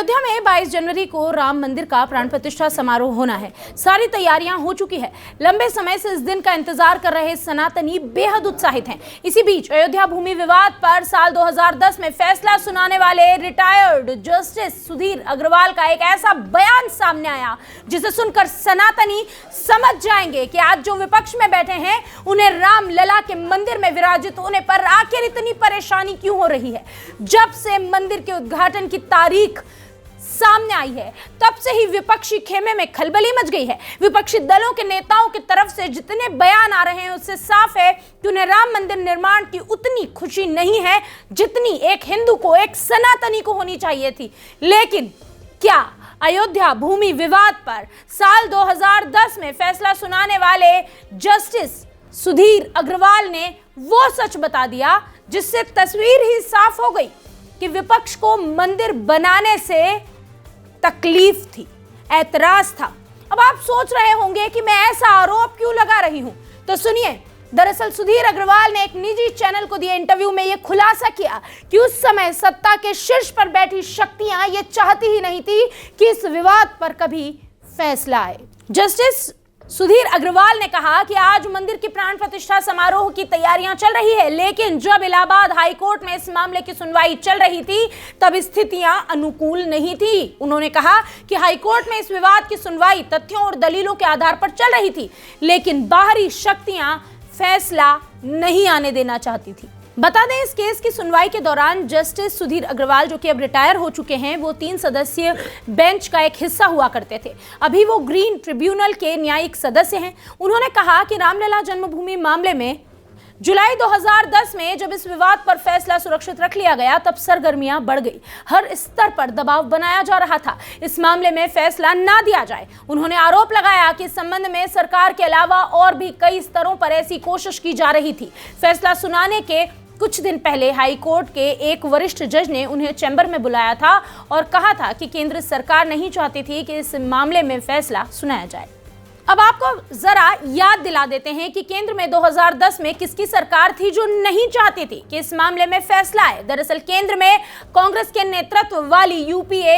अयोध्या में 22 जनवरी को राम मंदिर का प्राण प्रतिष्ठा समारोह होना है। सारी तैयारियां हो चुकी है। लंबे समय से इस दिन का इंतजार कर रहे सनातनी बेहद उत्साहित हैं। इसी बीच अयोध्या भूमि विवाद पर साल 2010 में फैसला सुनाने वाले रिटायर्ड जस्टिस सुधीर अग्रवाल का एक ऐसा बयान सामने आया जिसे सुनकर सनातनी समझ जाएंगे कि आज जो विपक्ष में बैठे हैं उन्हें राम लला के मंदिर में विराजित होने पर आखिर इतनी परेशानी क्यों हो रही है। जब से मंदिर के उद्घाटन की तारीख सामने आई है तब से ही विपक्षी खेमे में खलबली मच गई है। विपक्षी दलों के नेताओं की तरफ से जितने बयान आ रहे हैं उससे साफ है कि उन्हें राम मंदिर निर्माण की उतनी खुशी नहीं है जितनी एक हिंदू को, एक सनातनी को होनी चाहिए थी। लेकिन क्या अयोध्या भूमि विवाद पर साल 2010 में फैसला सुनाने वाले जस्टिस सुधीर अग्रवाल ने वो सच बता दिया जिससे तस्वीर ही साफ हो गई कि विपक्ष को मंदिर बनाने से तकलीफ थी, ऐतराज था। अब आप सोच रहे होंगे कि मैं ऐसा आरोप क्यों लगा रही हूं, तो सुनिए। दरअसल सुधीर अग्रवाल ने एक निजी चैनल को दिए इंटरव्यू में यह खुलासा किया कि उस समय सत्ता के शीर्ष पर बैठी शक्तियां ये चाहती ही नहीं थी कि इस विवाद पर कभी फैसला आए। जस्टिस सुधीर अग्रवाल ने कहा कि आज मंदिर की प्राण प्रतिष्ठा समारोह की तैयारियां चल रही है, लेकिन जब इलाहाबाद हाई कोर्ट में इस मामले की सुनवाई चल रही थी तब स्थितियां अनुकूल नहीं थी। उन्होंने कहा कि हाई कोर्ट में इस विवाद की सुनवाई तथ्यों और दलीलों के आधार पर चल रही थी, लेकिन बाहरी शक्तियां फैसला नहीं आने देना चाहती थी। बता दें, इस केस की सुनवाई के दौरान जस्टिस सुधीर अग्रवाल, जो कि अब रिटायर हो चुके हैं, वो 3 सदस्यीय बेंच का एक हिस्सा हुआ करते थे। अभी वो ग्रीन ट्रिब्यूनल के न्यायिक सदस्य हैं। उन्होंने कहा कि रामलला जन्मभूमि मामले में जुलाई 2010 में जब इस विवाद पर फैसला सुरक्षित रख लिया गया तब सरगर्मियां बढ़ गई। हर स्तर पर दबाव बनाया जा रहा था इस मामले में फैसला ना दिया जाए। उन्होंने आरोप लगाया कि इस संबंध में सरकार के अलावा और भी कई स्तरों पर ऐसी कोशिश की जा रही थी। फैसला सुनाने के कुछ दिन पहले हाई कोर्ट के एक वरिष्ठ जज ने उन्हें चैम्बर में बुलाया था और कहा था कि केंद्र सरकार नहीं चाहती थी कि इस मामले में फैसला सुनाया जाए। अब आपको जरा याद दिला देते हैं कि केंद्र में 2010 में किसकी सरकार थी जो नहीं चाहती थी कि इस मामले में फैसला आए। दरअसल केंद्र में कांग्रेस के नेतृत्व वाली UPA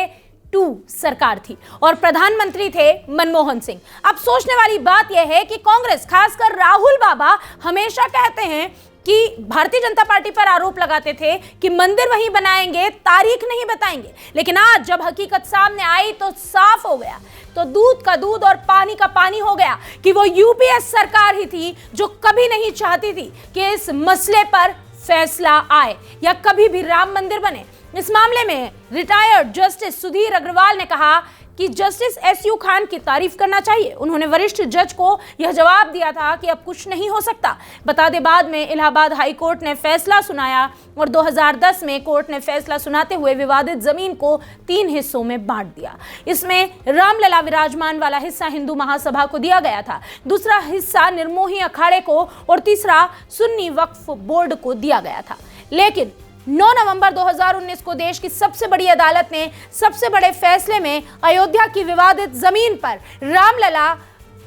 2 सरकार थी और प्रधानमंत्री थे मनमोहन सिंह। अब सोचने वाली बात यह है कि कांग्रेस, खासकर राहुल बाबा, हमेशा कहते हैं कि भारतीय जनता पार्टी पर आरोप लगाते थे कि मंदिर वहीं बनाएंगे, तारीख नहीं बताएंगे। लेकिन आज जब हकीकत सामने आई तो साफ हो गया, तो दूध का दूध और पानी का पानी हो गया कि वो UPA सरकार ही थी जो कभी नहीं चाहती थी कि इस मसले पर फैसला आए या कभी भी राम मंदिर बने। इस मामले में रिटायर्ड जस्टिस सुधीर अग्रवाल ने कहा कि जस्टिस SU खान की तारीफ करना चाहिए। उन्होंने वरिष्ठ जज को यह जवाब दिया था कि अब कुछ नहीं हो सकता। बता दें, बाद में इलाहाबाद हाई कोर्ट ने फैसला सुनाया और 2010 में कोर्ट ने फैसला सुनाते हुए विवादित जमीन को 3 हिस्सों में बांट दिया। इसमें रामलला विराजमान वाला हिस्सा हिंदू महासभा को दिया गया था, दूसरा हिस्सा निर्मोही अखाड़े को और तीसरा सुन्नी वक्फ बोर्ड को दिया गया था। लेकिन 9 नवंबर 2019 को देश की सबसे बड़ी अदालत ने सबसे बड़े फैसले में अयोध्या की विवादित जमीन पर रामलला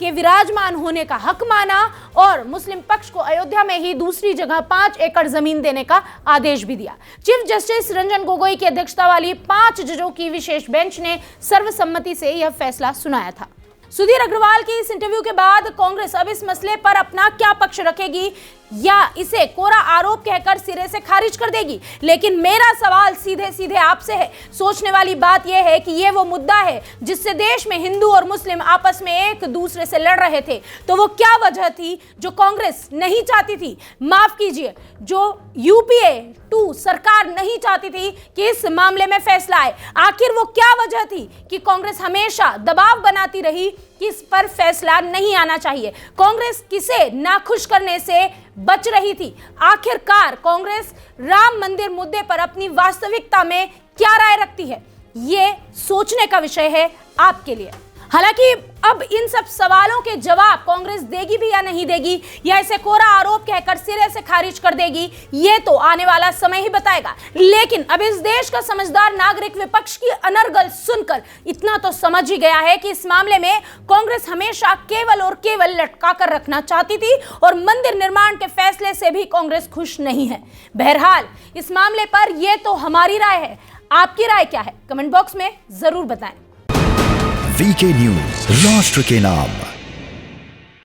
के विराजमान होने का हक माना और मुस्लिम पक्ष को अयोध्या में ही दूसरी जगह 5 एकड़ जमीन देने का आदेश भी दिया। चीफ जस्टिस रंजन गोगोई की अध्यक्षता वाली 5 जजों की विशेष बेंच ने सर्वसम्मति से यह फैसला सुनाया था। सुधीर अग्रवाल के इस इंटरव्यू के बाद कांग्रेस अब इस मसले पर अपना क्या पक्ष रखेगी या इसे कोरा आरोप कहकर सिरे से खारिज कर देगी। लेकिन मेरा सवाल सीधे सीधे आपसे है। सोचने वाली बात यह है कि यह वो मुद्दा है जिससे देश में हिंदू और मुस्लिम आपस में एक दूसरे से लड़ रहे थे। तो वो क्या वजह थी जो कांग्रेस नहीं चाहती थी, माफ कीजिए, जो UPA 2 सरकार नहीं चाहती थी कि इस मामले में फैसला आए। आखिर वो क्या वजह थी कि कांग्रेस हमेशा दबाव बनाती रही कि इस पर फैसला नहीं आना चाहिए। कांग्रेस किसे नाखुश करने से बच रही थी। आखिरकार कांग्रेस राम मंदिर मुद्दे पर अपनी वास्तविकता में क्या राय रखती है, ये सोचने का विषय है आपके लिए। हालांकि अब इन सब सवालों के जवाब कांग्रेस देगी भी या नहीं देगी या इसे कोरा आरोप कहकर सिरे से खारिज कर देगी, ये तो आने वाला समय ही बताएगा। लेकिन अब इस देश का समझदार नागरिक विपक्ष की अनर्गल सुनकर इतना तो समझ ही गया है कि इस मामले में कांग्रेस हमेशा केवल और केवल लटका कर रखना चाहती थी और मंदिर निर्माण के फैसले से भी कांग्रेस खुश नहीं है। बहरहाल इस मामले पर यह तो हमारी राय है, आपकी राय क्या है? कमेंट बॉक्स में जरूर बताएं। वीके न्यूज, राष्ट्र के नाम।